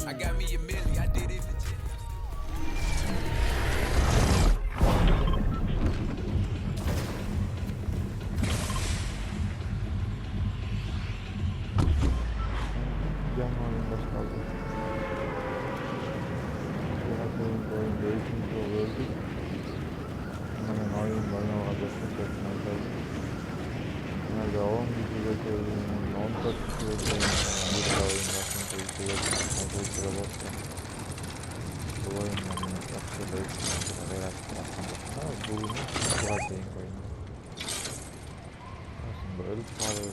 I got me a milli, I did it legit. Yanma oyun başladı. Biraz oyun değişmiş olurdu. Hemen oyun başladı. Nerede 10 kişi geçelim, 14 kişi geçelim. Bir de oyun başında geçelim. Sıra boşta. Bu oyunla yine başka değişmiş. Bunu sıra şeyin oyunu. Aslında öyle pahalı.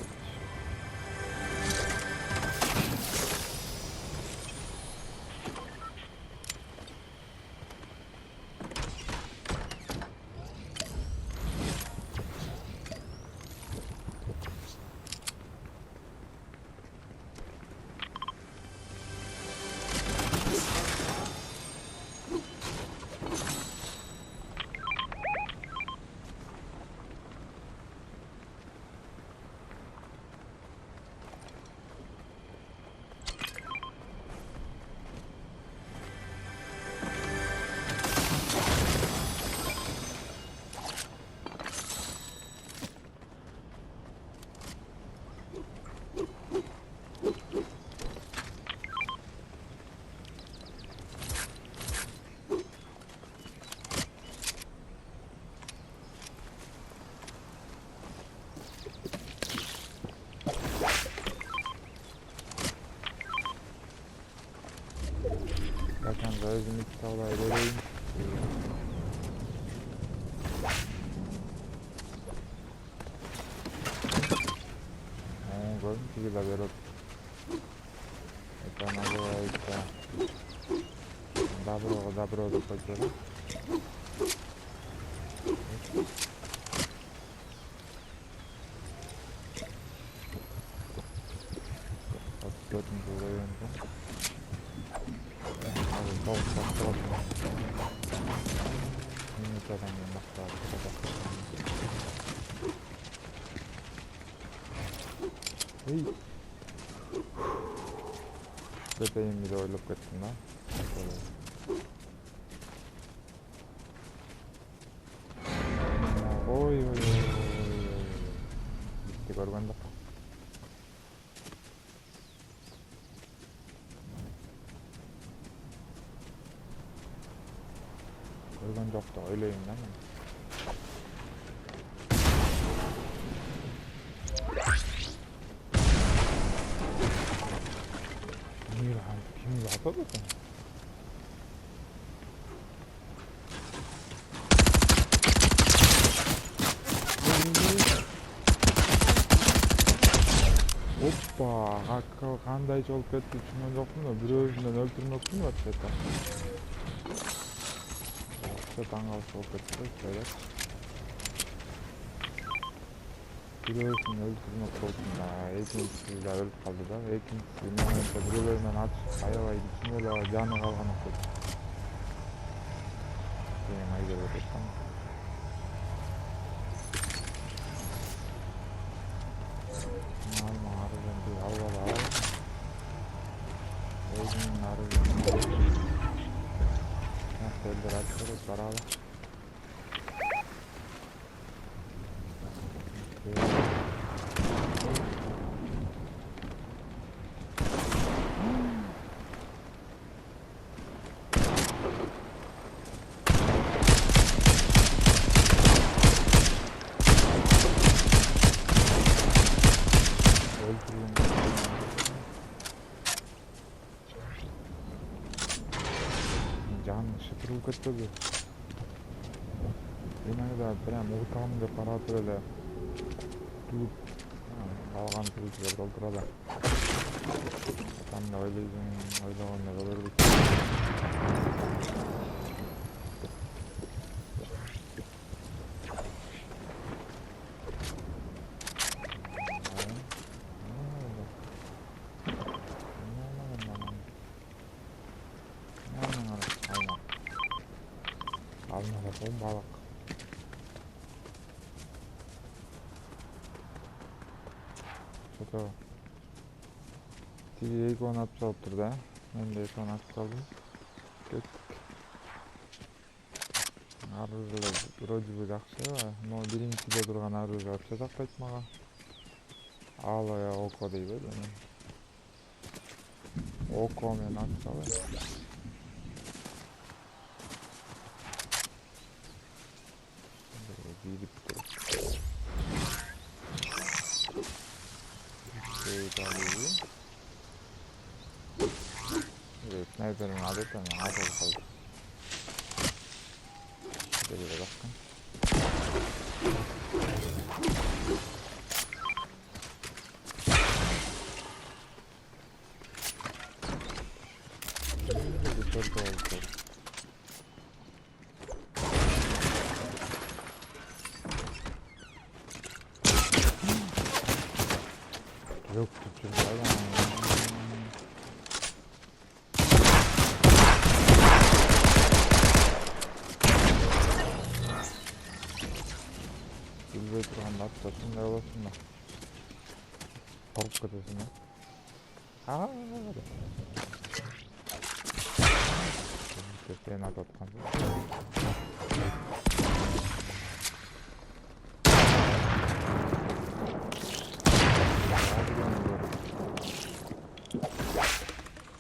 Zaten gözüm iki tavla ileriymiş. Gözüm ki la verip. Ekran alıyor işte. Добро da koyuyorum. Dördüncü oyunda. Abi tavuk baktıralım. Minnet adam yemek lazım. Hey. Bebeğim bile oylup gittim lan. Oy. Gitti görmen de. Görmen yok da öyleyim lan. Kim yapar mısın? Hoppa, qanday cholib ketdi tushungan yo'qmi? Bir o'zidan o'ltirmoqchimi o'tda? Tang'alib olib ketdi, kerak. Bir o'zidan o'ltirmoq bo'ldi. Ikkinchisi o'lib qoldi-da, ikkinchisi menimcha birovlardan atib ayovaydi, shunday joni qolgan o'xshaydi. Keyin aytib o'tdim. Beraber. Can şıpırıl ketdi. Demakda prям urkamga qarab turadi. Turib qolgan turiblar o'ltiradi. Qanday o'ylaganda bo'lardi. Balık. Çok TV'yi konat saltır da. Men de son açalım. Kettik. Arılar вроде бы жақсы, но биринчиде турган арыз вообще такпайт мага. Ал я око дейбез эми. Око менен ачсалайм. Бирип туруп. Снайперин адетен атып калды. Böyle bakın. Dışarıda oldu. Yok tutuyorlar ama. Bilbe durağında atlasın ne olasın da. Kork kadasın ya. Aaa. Köpeğin atatkan.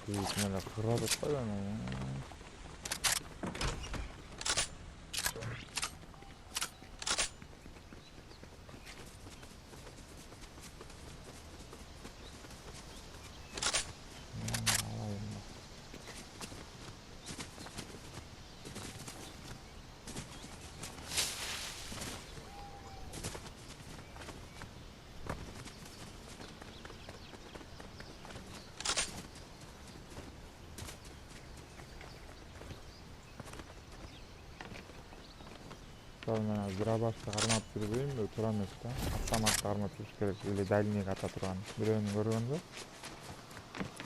Büyükmele kıradık da ben ya. Мен грабашты кармап жүрбөйм, туура эмес да. Автоматты кармап жүрүш керек эле дальнийге ата турган. Бирөөнү көргөндө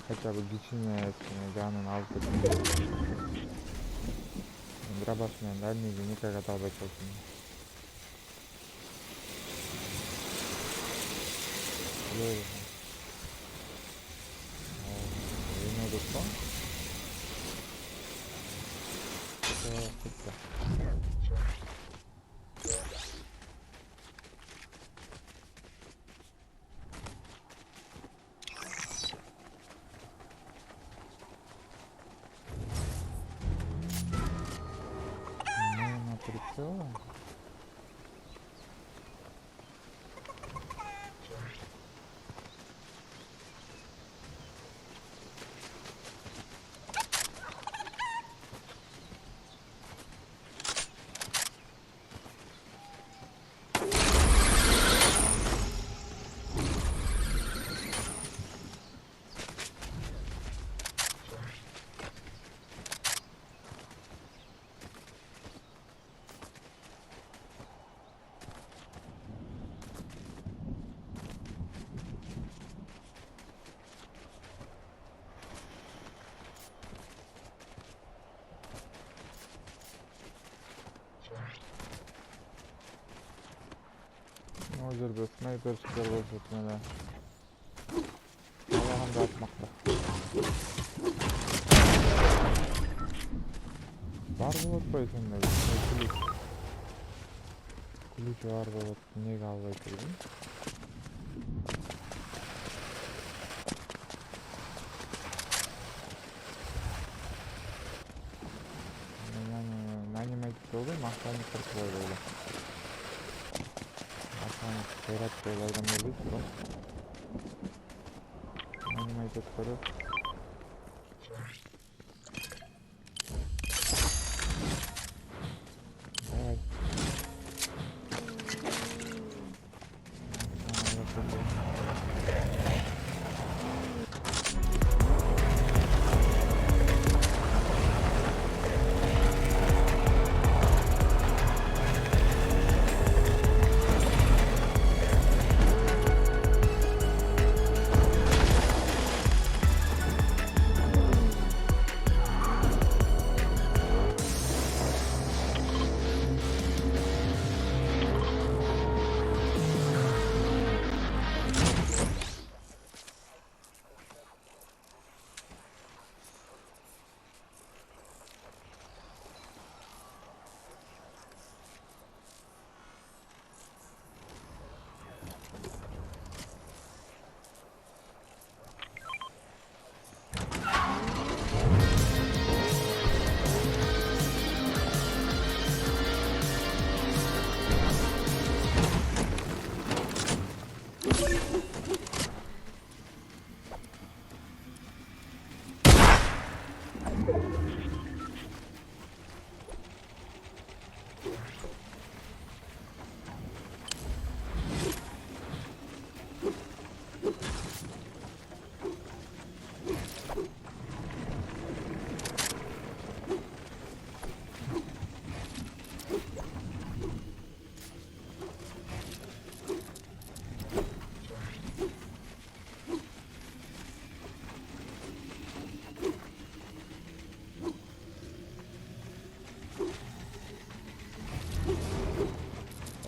хотя бы кичинесин жанын алып кетем. Грабаш менен дальнийге никак ата албай калдым. Эме достон. Прицела. O жерде снайперчиктер болсот мына алаганды атмакта. Бар болот койсоң эле. Ключ бар болот, эмнеге албай турдум? Нанимать болду, мактанып кыркыбай болду. Hayrat şeylerden biri bu. Animatörleri. Evet.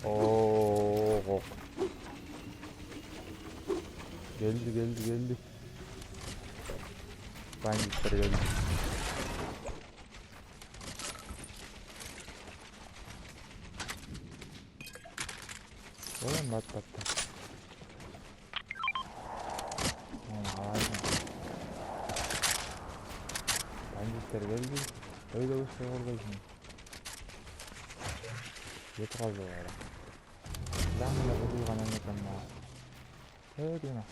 Oo. Geldi. Ben yukarı geldim. Oğlum bak. Harika. Ben yukarı geldim. Öyle bir şey oldu şimdi. Yeter kaldı o ara. Silahla vurulgan anlatam ya. Öyle mi?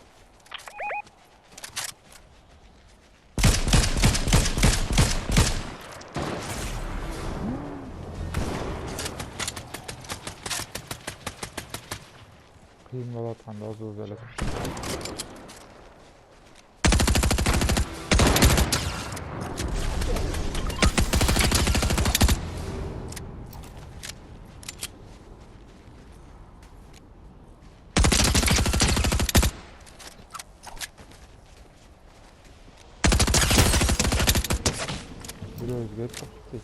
Kıyım yol atmanda az öyle. Bir özgür çıktı.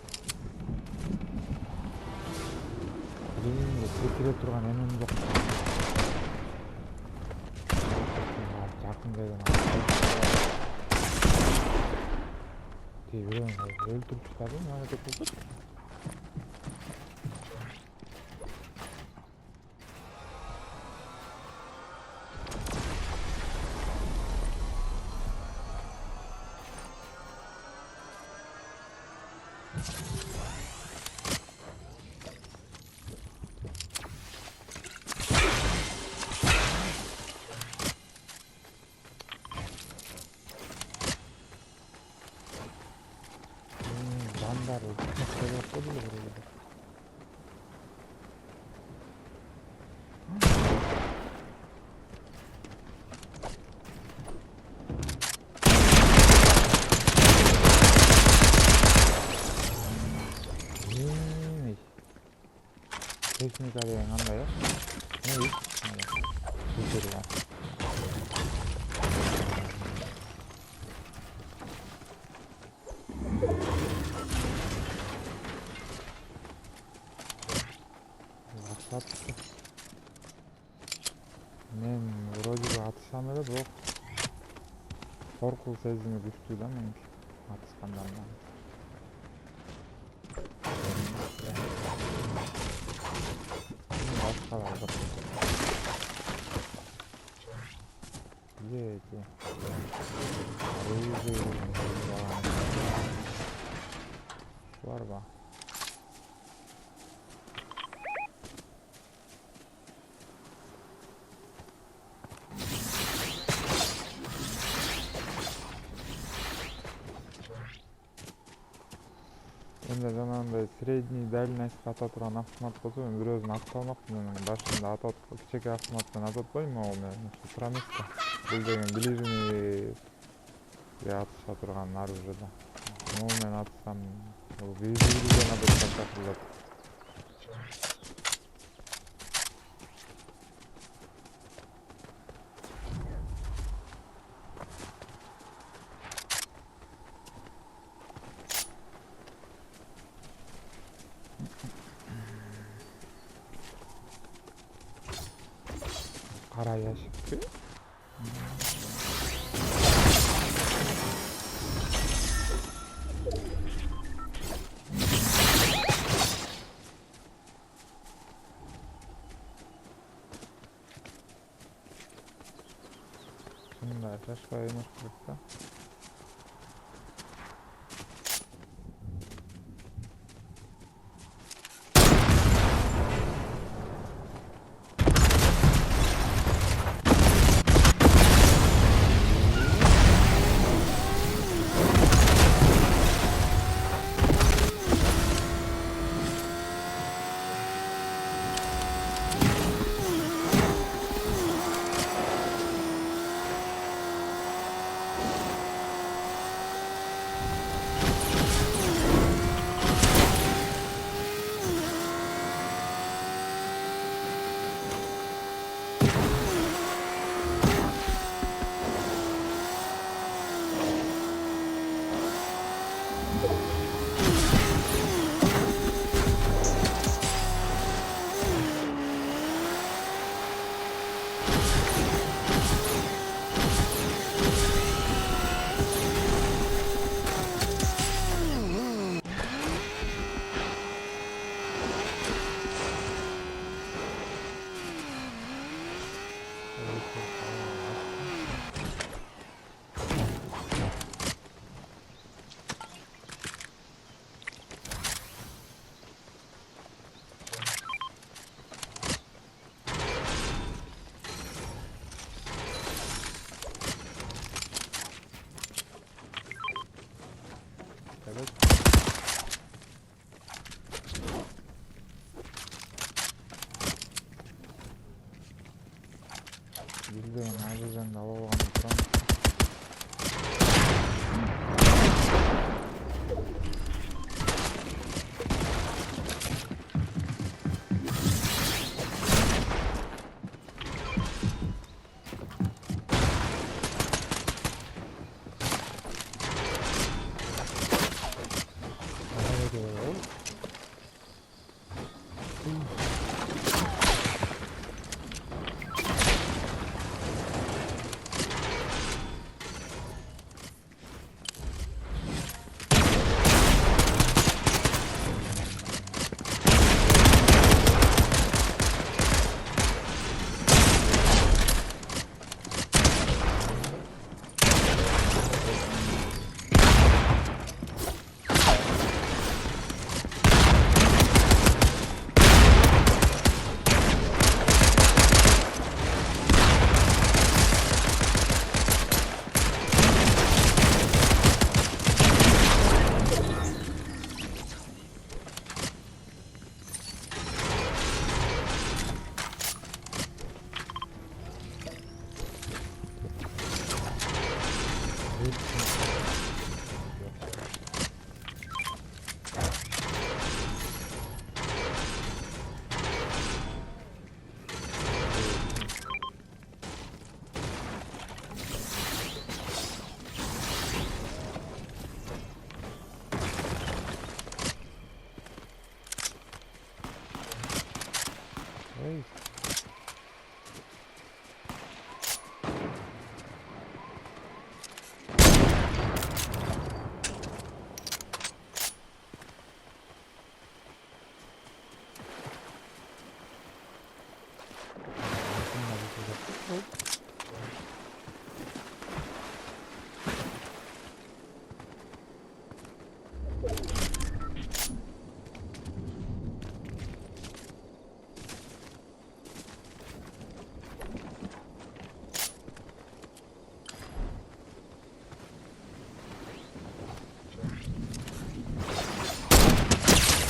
Kıyım tekire turgan emin yok. Yakın geldim abi. Deviriyorum abi. Öldürüp çıkardım. Yani de bulduk. Bandar oldu. Şöyle yapalım da buraya gidelim. Teknik arayan anlıyor. Ne iş? Huzur var. Atıştı. Men vuracı atışamıyor bu. Korku sezimi düştü değil mi? Atışkandan yani. Başka var bak. Yedi. Var bak. Endi zamanında средний дальность ата турган автомат болсо мен бир өзүн атып алмакмын. Башында атат кичине автоматтан атат коймун ал менен. Туура эмес да. Бул деген ближний атыша турган оружие. Могу мен атсам, бул ближнийден атып чакырылат. Kara yaşık. Şimdi arkadaşlar yumuşaklıkta. Evet. Bildiğin abi ben de hava bakanı. Hey.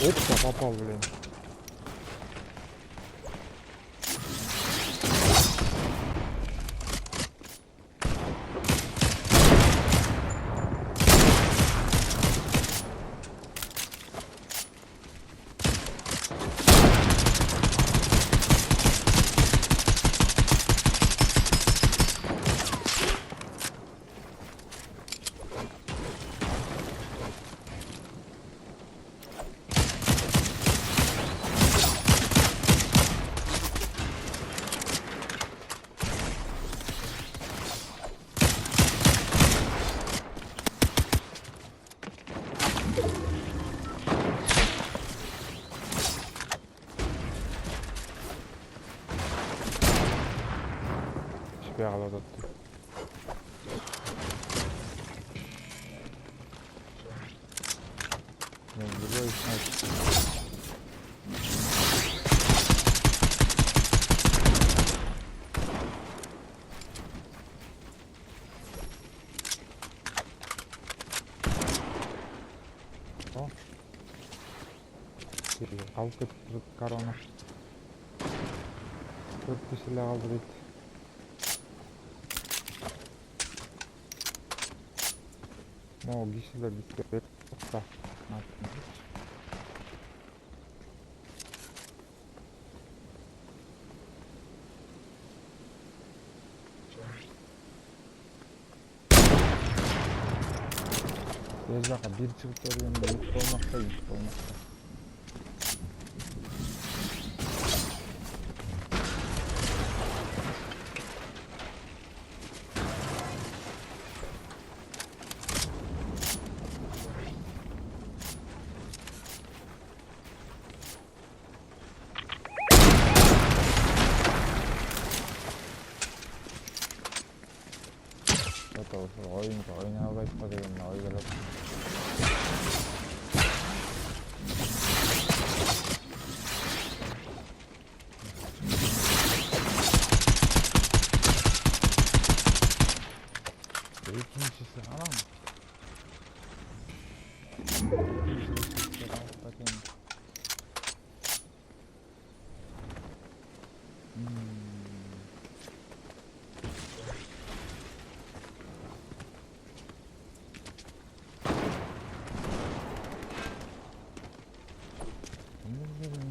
Опа, попал, блин. Şuraya kadar attı. Ne güzel işin. Kalkıp karona. 4 kişiyle aldı bitti. O kişiler bitti. Yok da. Ne yaptınız? Yazaka bir çıkıp görüyorum. Yük olmakta. Oyun oynayalım. Bakayım.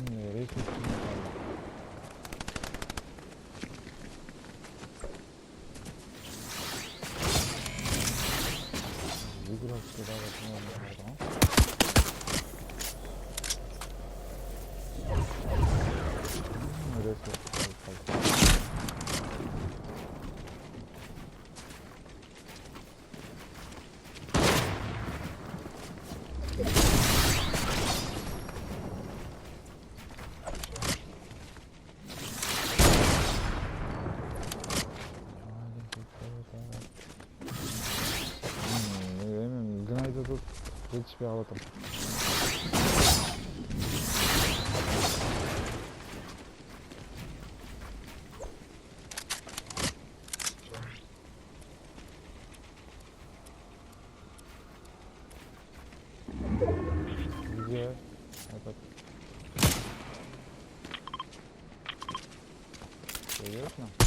Nereye çektim ya? 왜 그렇게 나가 그래서 이그나이더도 집에 가봤다. 이제 여기였나?